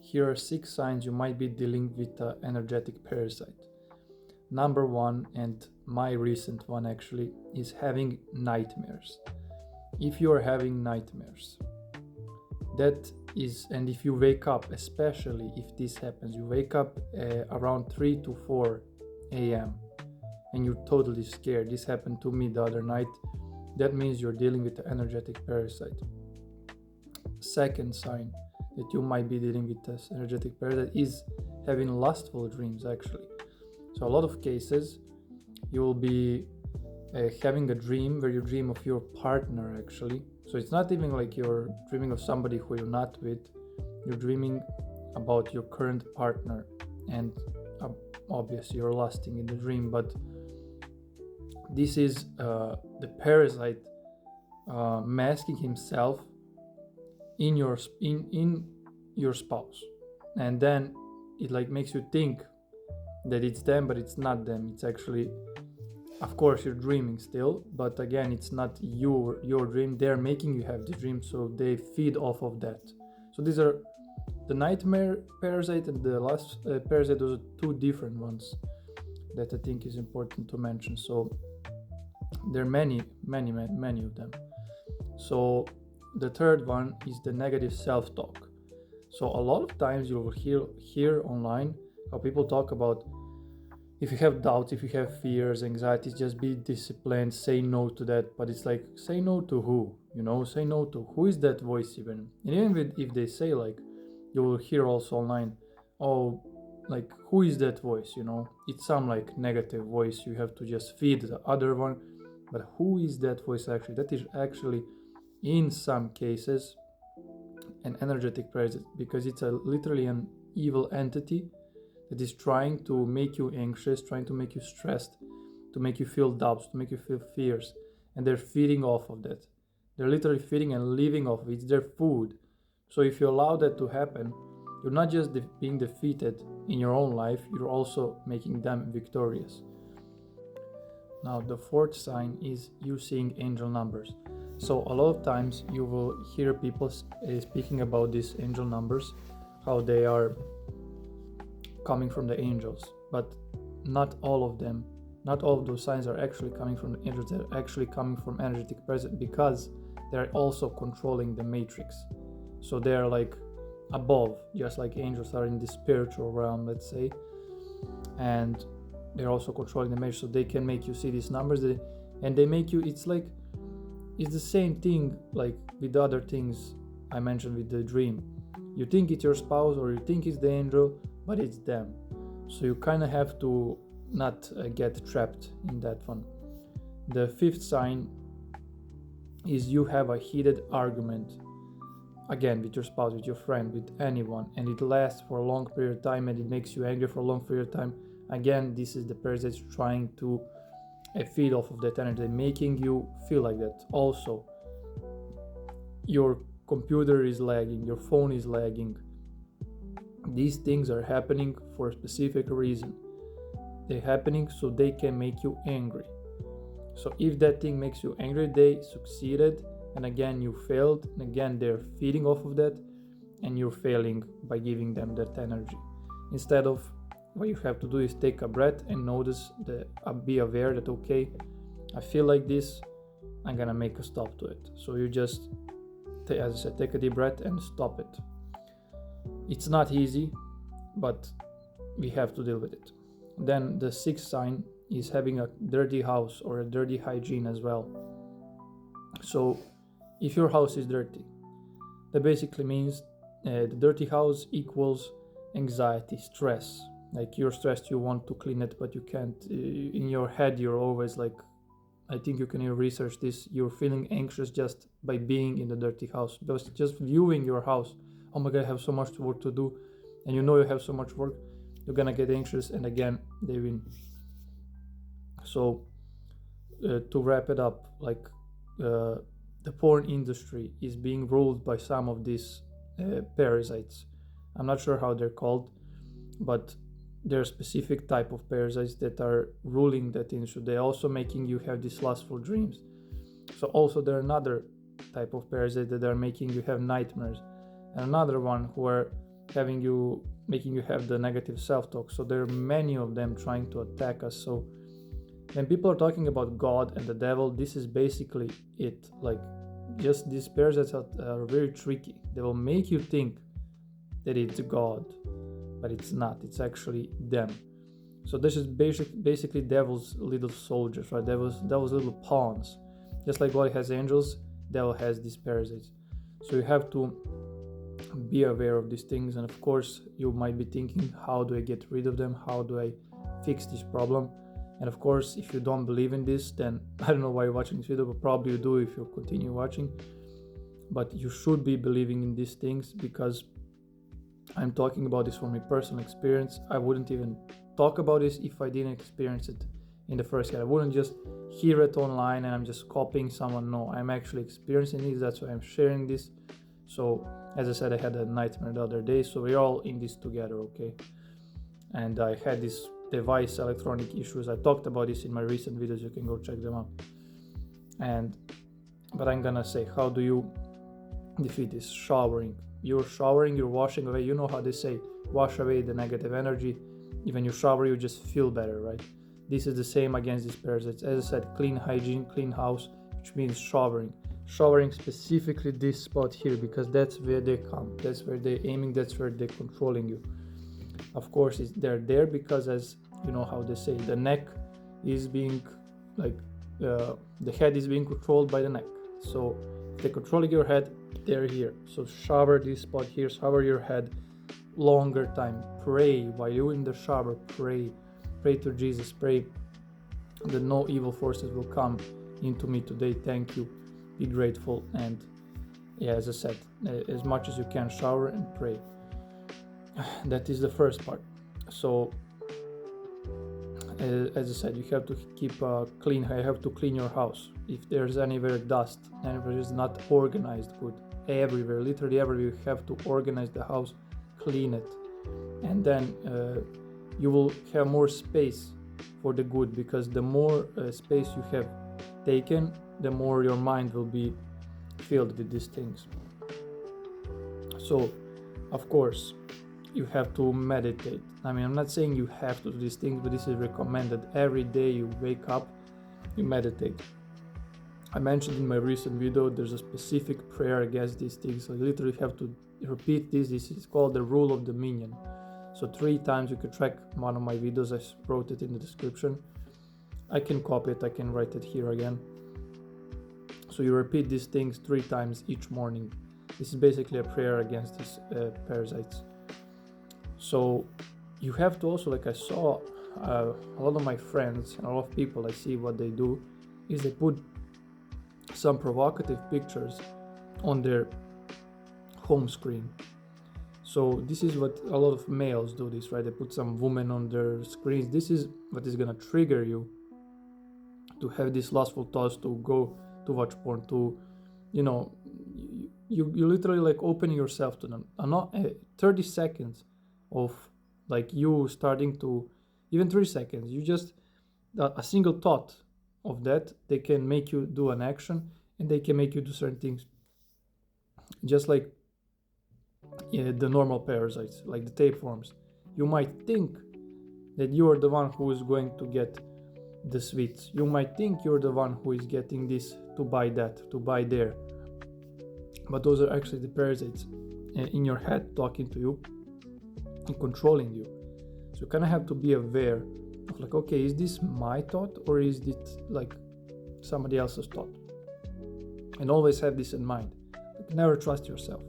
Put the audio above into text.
here are 6 signs you might be dealing with an energetic parasite. Number 1, and my recent one actually, is having nightmares. If you are having nightmares, that is, and if you wake up, especially if this happens, you wake up around 3 to 4 a.m. and you're totally scared. This happened to me the other night. That means you're dealing with an energetic parasite. Second sign that you might be dealing with this energetic parasite is having lustful dreams actually. So a lot of cases you will be having a dream where you dream of your partner actually. So it's not even like you're dreaming of somebody who you're not with. You're dreaming about your current partner, and obviously you're lusting in the dream, but this is the parasite masking himself in your spouse, and then it like makes you think that it's them, but it's not them. It's actually, of course, you're dreaming still, but again, it's not your dream. They're making you have the dream, so they feed off of that. So these are the nightmare parasite and the lust parasite. Those are two different ones that I think is important to mention. So there are many of them. So the third one is the negative self-talk. So a lot of times you will hear online how people talk about, if you have doubts, if you have fears, anxieties, just be disciplined, say no to that. But it's like, say no to who? Say no to who is that voice even? And even if they say, like, you will hear also online, oh, like, who is that voice? It's some like negative voice. You have to just feed the other one. But who is that voice actually? That is actually, in some cases, an energetic presence, because it's literally an evil entity that is trying to make you anxious, trying to make you stressed, to make you feel doubts, to make you feel fears, and they're feeding off of that. They're literally feeding and living off of it. It's their food. So if you allow that to happen, you're not just being defeated in your own life, you're also making them victorious. Now, the fourth sign is you seeing angel numbers. So a lot of times you will hear people speaking about these angel numbers, how they are coming from the angels, but not all of them, not all of those signs are actually coming from the angels. They're actually coming from energetic presence, because they're also controlling the matrix. So they're like above, just like angels are in the spiritual realm, let's say, and they're also controlling the matrix. So they can make you see these numbers, and they make you, it's the same thing like with the other things I mentioned with the dream. You think it's your spouse or you think it's the angel, but it's them. So you kind of have to not get trapped in that one. The fifth sign is you have a heated argument, again, with your spouse, with your friend, with anyone, and it lasts for a long period of time and it makes you angry for a long period of time. Again, this is the person that's trying to feed off of that energy, making you feel like that. Also, your computer is lagging, your phone is lagging. These things are happening for a specific reason. They're happening so they can make you angry. So if that thing makes you angry, they succeeded, and again you failed, and again they're feeding off of that, and you're failing by giving them that energy. Instead of, what you have to do is take a breath and notice, be aware that, okay, I feel like this, I'm gonna make a stop to it. So you just, as I said, take a deep breath and stop it. It's not easy, but we have to deal with it. Then the sixth sign is having a dirty house or a dirty hygiene as well. So if your house is dirty, that basically means the dirty house equals anxiety, stress. Like you're stressed, you want to clean it, but you can't. In your head, you're always like, I think you can even research this, you're feeling anxious just by being in the dirty house. Just viewing your house, oh my God, I have so much work to do, and you know you have so much work, you're gonna get anxious, and again, they win. So to wrap it up, like the porn industry is being ruled by some of these parasites. I'm not sure how they're called, but there are specific type of parasites that are ruling that industry. They're also making you have these lustful dreams. So also there are another type of parasite that are making you have nightmares, and another one where making you have the negative self-talk. So there are many of them trying to attack us. So when people are talking about God and the devil, this is basically it. Like, just these parasites are very tricky. They will make you think that it's God, but it's not. It's actually them. So this is basically devil's little soldiers, right? Devil's little pawns. Just like God has angels, devil has these parasites. So you have to be aware of these things. And of course, you might be thinking, how do I get rid of them? How do I fix this problem? And of course, if you don't believe in this, then I don't know why you're watching this video, but probably you do if you continue watching. But you should be believing in these things, because I'm talking about this from my personal experience. I wouldn't even talk about this if I didn't experience it in the first hand. I wouldn't just hear it online and I'm just copying someone. No, I'm actually experiencing this. That's why I'm sharing this. So as I said, I had a nightmare the other day, so we're all in this together, okay? And I had this device electronic issues. I talked about this in my recent videos. You can go check them out. But I'm gonna say, how do you defeat this? Showering. You're showering, you're washing away. You know how they say, wash away the negative energy. Even you shower, you just feel better, right? This is the same against these parasites. As I said, clean hygiene, clean house, which means showering. Showering specifically this spot here, because that's where they come. That's where they're aiming. That's where they're controlling you. Of course, they're there because, as you know how they say, the neck is being the head is being controlled by the neck. So if they're controlling your head, they're here. So shower this spot here, shower your head longer time. Pray while you're in the shower. Pray to Jesus. Pray that no evil forces will come into me today. Thank you. Be grateful. And yeah, as I said, as much as you can, shower and pray. That is the first part. So as I said, you have to keep clean. You have to clean your house. If there's anywhere dust, anywhere is not organized good, everywhere, literally everywhere, you have to organize the house, clean it, and then you will have more space for the good, because the more space you have taken, the more your mind will be filled with these things. So of course you have to meditate. I mean, I'm not saying you have to do these things, but this is recommended. Every day you wake up, you meditate. I mentioned in my recent video, there's a specific prayer against these things. So you literally have to repeat this. This is called the rule of the minion. So 3 times. You could track one of my videos. I wrote it in the description. I can copy it. I can write it here again. So you repeat these things 3 times each morning. This is basically a prayer against these parasites. So you have to also, like I saw a lot of my friends and a lot of people, I see what they do is they put some provocative pictures on their home screen. So this is what a lot of males do this, right? They put some woman on their screens. This is what is gonna trigger you to have these lustful thoughts, to go to watch porn, to, you know, you literally like opening yourself to them. 30 seconds of like you starting to, even 3 seconds, you just, a single thought of that, they can make you do an action, and they can make you do certain things, just like the normal parasites, like the tapeworms. You might think that you are the one who is going to get the sweets. You might think you're the one who is getting this, to buy that, to buy there, but those are actually the parasites in your head talking to you and controlling you. So you kind of have to be aware of like, okay, is this my thought or is it like somebody else's thought? And always have this in mind. Like, never trust yourself.